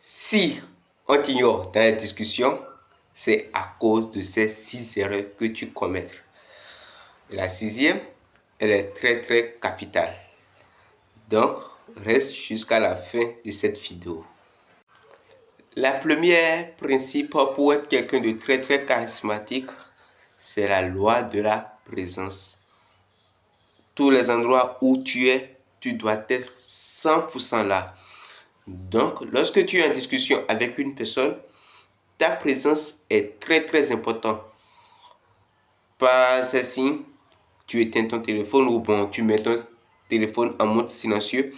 Si on t'ignore dans la discussion, c'est à cause de ces 6 erreurs que tu commets. Et la 6e, elle est très capitale. Donc, reste jusqu'à la fin de cette vidéo. La première principe pour être quelqu'un de très charismatique, c'est la loi de la présence. Tous les endroits où tu es, tu dois être 100% là. Donc, lorsque tu es en discussion avec une personne, ta présence est très importante. Par ces signes, tu éteins ton téléphone ou bon, tu mets ton téléphone en mode silencieux,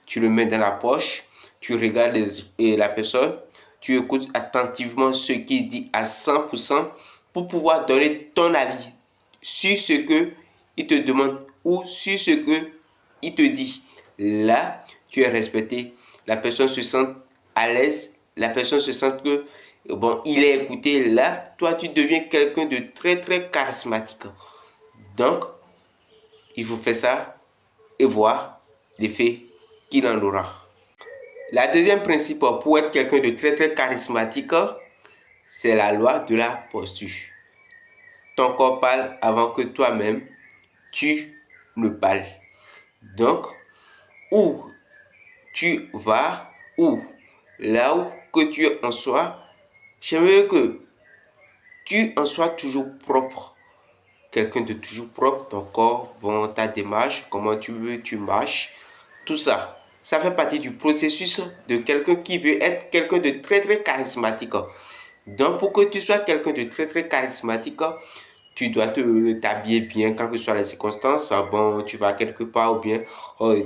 tu le mets dans la poche, tu regardes la personne, tu écoutes attentivement ce qu'il dit à 100% pour pouvoir donner ton avis sur ce que il te demande ou sur ce que il te dit. Là, tu es respecté. La personne se sent à l'aise. La personne se sent que bon, il est écouté. Là, toi, tu deviens quelqu'un de très charismatique. Donc, il faut faire ça et voir l'effet qu'il en aura. La deuxième principe pour être quelqu'un de très charismatique, c'est la loi de la posture. Ton corps parle avant que toi-même, tu ne parles. Donc, où tu vas, ou là où que tu en sois, j'aimerais que tu en sois toujours propre. Quelqu'un de toujours propre, ton corps, bon, ta démarche, comment tu marches, tout ça. Ça fait partie du processus de quelqu'un qui veut être quelqu'un de très charismatique. Donc, pour que tu sois quelqu'un de très charismatique, tu dois t'habiller bien, quelles que soient les circonstances. Bon, tu vas quelque part ou bien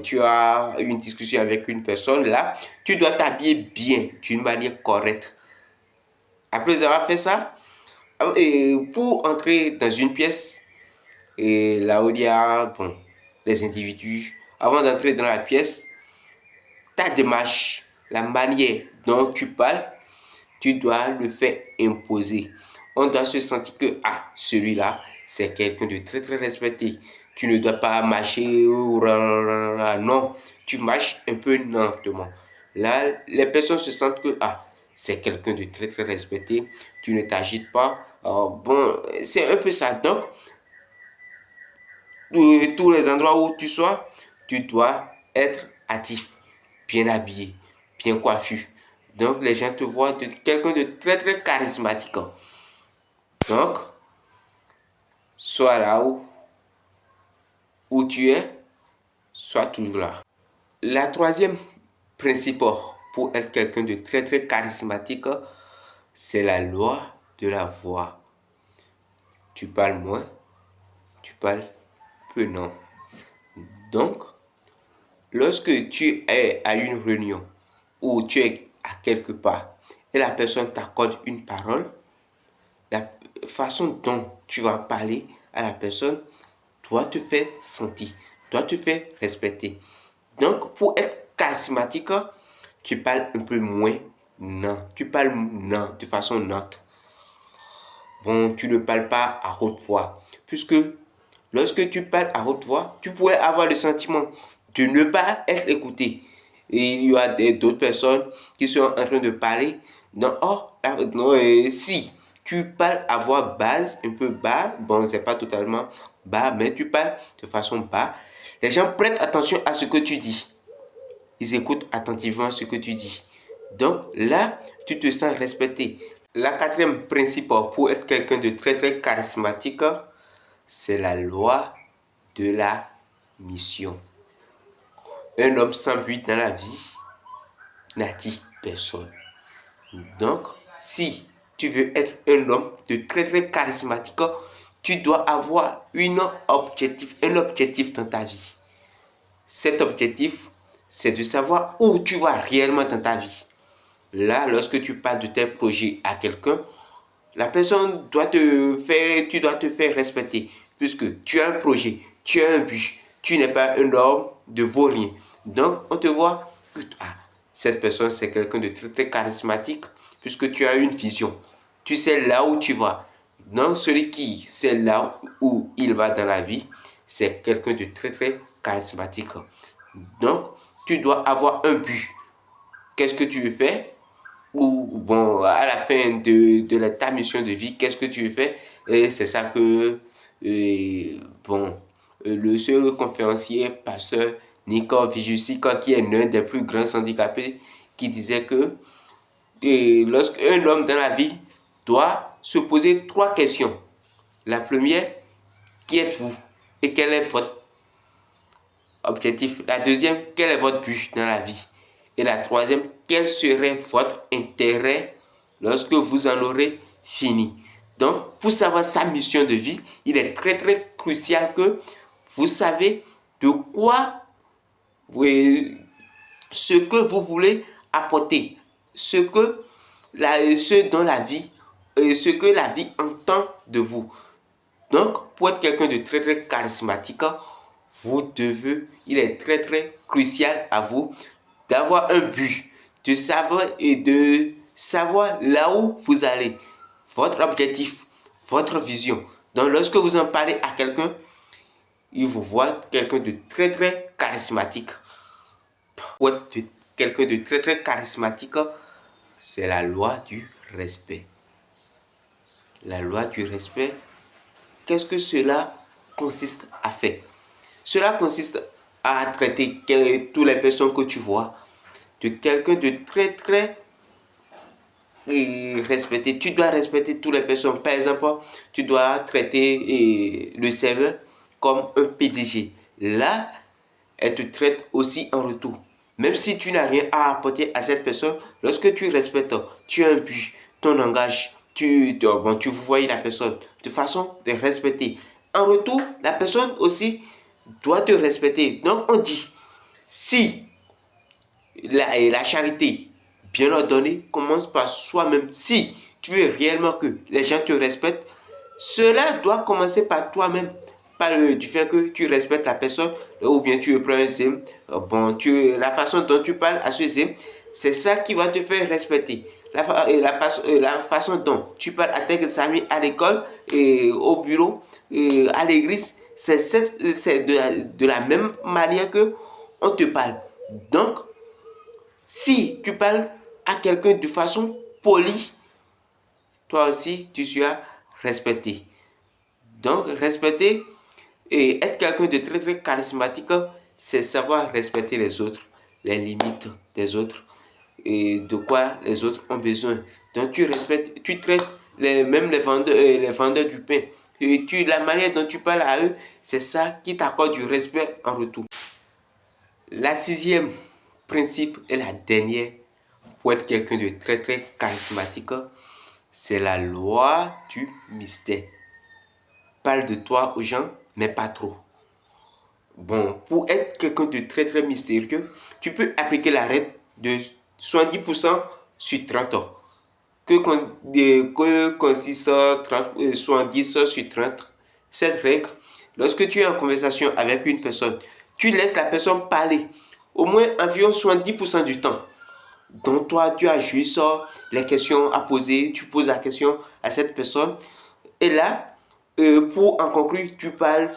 tu as une discussion avec une personne. Là, tu dois t'habiller bien, d'une manière correcte. Après avoir fait ça, et pour entrer dans une pièce, et là où il y a bon, les individus, avant d'entrer dans la pièce, ta démarche, la manière dont tu parles, tu dois le faire imposer. On doit se sentir que celui-là, c'est quelqu'un de très respecté. Tu ne dois pas marcher, non, tu marches un peu lentement. Là, les personnes se sentent que c'est quelqu'un de très respecté. Tu ne t'agites pas. Bon, c'est un peu ça. Donc, tous les endroits où tu sois, tu dois être actif, bien habillé, bien coiffé. Donc, les gens te voient de quelqu'un de très charismatique. Donc, sois là où tu es, sois toujours là. La troisième principe pour être quelqu'un de très charismatique, c'est la loi de la voix. Tu parles moins, tu parles peu, non. Donc, lorsque tu es à une réunion ou tu es à quelque part et la personne t'accorde une parole, la façon dont tu vas parler à la personne doit te faire sentir, doit te faire respecter. Donc, pour être charismatique, tu parles un peu moins non. Tu parles non, de façon neutre. Bon, tu ne parles pas à haute voix. Puisque lorsque tu parles à haute voix, tu pourrais avoir le sentiment de ne pas être écouté. Et il y a d'autres personnes qui sont en train de parler. Non, si tu parles à voix basse, un peu bas, bon, c'est pas totalement bas, mais tu parles de façon bas, les gens prêtent attention à ce que tu dis. Ils écoutent attentivement ce que tu dis. Donc là, tu te sens respecté. La quatrième principe pour être quelqu'un de très charismatique, c'est la loi de la mission. Un homme sans but dans la vie n'attire personne. Donc, si tu veux être un homme de très charismatique, tu dois avoir un objectif dans ta vie. Cet objectif, c'est de savoir où tu vas réellement dans ta vie. Là, lorsque tu parles de tes projets à quelqu'un, la personne tu dois te faire respecter. Puisque tu as un projet, tu as un but, tu n'es pas un homme de vaurien. Donc, on te voit que cette personne, c'est quelqu'un de très charismatique, puisque tu as une vision. Tu sais là où tu vas. Donc, celui qui sait là où il va dans la vie, c'est quelqu'un de très charismatique. Donc, tu dois avoir un but. Qu'est-ce que tu veux faire? ou bon, à la fin ta mission de vie, qu'est-ce que tu fais? Et c'est ça que, bon, le seul conférencier, pasteur Nicole Vijusika, qui est l'un des plus grands handicapés, qui disait que lorsqu'un homme dans la vie doit se poser trois questions. La première, qui êtes-vous et quel est votre objectif? La deuxième, quel est votre but dans la vie? Et la troisième, quel serait votre intérêt lorsque vous en aurez fini? Donc, pour savoir sa mission de vie, il est très très crucial que vous savez de quoi, ce que vous voulez apporter, ce dont la vie, ce que la vie entend de vous. Donc, pour être quelqu'un de très très charismatique, il est très très crucial à vous d'avoir un but, de savoir là où vous allez, votre objectif, votre vision. Donc, lorsque vous en parlez à quelqu'un, il vous voit quelqu'un de très très charismatique. Pour être quelqu'un de très très charismatique, c'est la loi du respect. La loi du respect, qu'est-ce que cela consiste à faire? Cela consiste à traiter toutes les personnes que tu vois de quelqu'un de très très respecté. Tu dois respecter toutes les personnes. Par exemple, tu dois traiter le serveur comme un PDG. Là, elle te traite aussi en retour. Même si tu n'as rien à apporter à cette personne, lorsque tu respectes, tu as un but, ton engage, tu vois la personne de façon de respecter. En retour, la personne aussi doit te respecter. Donc on dit, si la charité bien ordonnée commence par soi-même, si tu veux réellement que les gens te respectent, cela doit commencer par toi-même. Par du fait que tu respectes la personne ou bien tu prends un sim, la façon dont tu parles à ce sim, c'est ça qui va te faire respecter. La façon dont tu parles à tes amis à l'école, et au bureau, à l'église, c'est de la même manière que on te parle. Donc, si tu parles à quelqu'un de façon polie, toi aussi, tu seras respecté. Donc, respecter et être quelqu'un de très très charismatique, c'est savoir respecter les autres, les limites des autres et de quoi les autres ont besoin. Donc, tu respectes, tu traites même les vendeurs du pain. Et la manière dont tu parles à eux, c'est ça qui t'accorde du respect en retour. La sixième principe et la dernière pour être quelqu'un de très très charismatique, c'est la loi du mystère. Parle de toi aux gens, mais pas trop. Bon, pour être quelqu'un de très très mystérieux, tu peux appliquer la règle de 70% sur 30 ans. Que consiste 70 sur 30? Cette règle, lorsque tu es en conversation avec une personne, tu laisses la personne parler au moins environ 70% du temps. Donc toi, tu as juste les questions à poser, tu poses la question à cette personne. Et là, pour en conclure, tu parles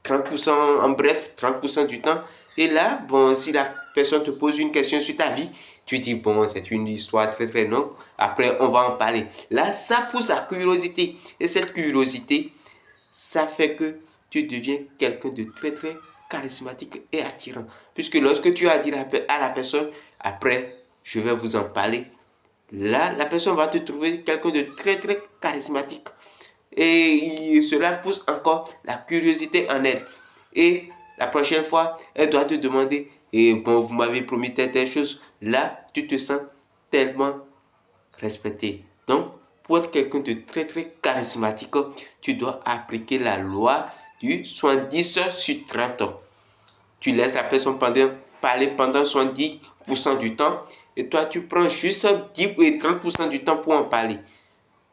30%, en bref, 30% du temps. Et là, bon, si la personne te pose une question sur ta vie, tu dis, bon, c'est une histoire très très longue. Après, on va en parler. Là, ça pousse la curiosité. Et cette curiosité, ça fait que tu deviens quelqu'un de très très charismatique et attirant. Puisque lorsque tu as dit à la personne, après, je vais vous en parler, là, la personne va te trouver quelqu'un de très très charismatique. Et cela pousse encore la curiosité en elle. Et la prochaine fois, elle doit te demander, et bon, vous m'avez promis telle chose. Là, tu te sens tellement respecté. Donc, pour être quelqu'un de très très charismatique, tu dois appliquer la loi du 70 sur 30 ans. Tu laisses la personne parler pendant 70% du temps et toi tu prends juste 10 et 30% du temps pour en parler.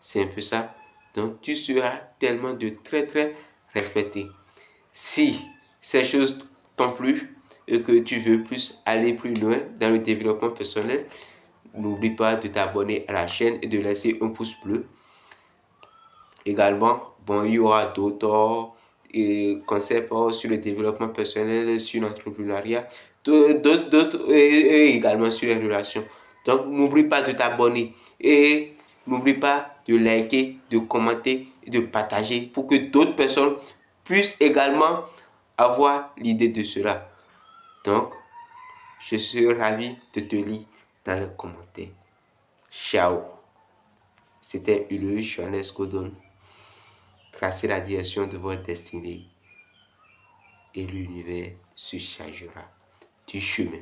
C'est un peu ça. Donc tu seras tellement de très très respecté. Si ces choses t'ont plu et que tu veux aller plus loin dans le développement personnel, n'oublie pas de t'abonner à la chaîne et de laisser un pouce bleu. Également, bon, il y aura d'autres concepts sur le développement personnel, sur l'entrepreneuriat, d'autres et également sur les relations. Donc, n'oublie pas de t'abonner et n'oublie pas de liker, de commenter et de partager pour que d'autres personnes puissent également avoir l'idée de cela. Donc, je suis ravi de te lire dans les commentaires. Ciao. C'était Ulrich Johannes Godon. Tracez la direction de votre destinée et l'univers se chargera du chemin.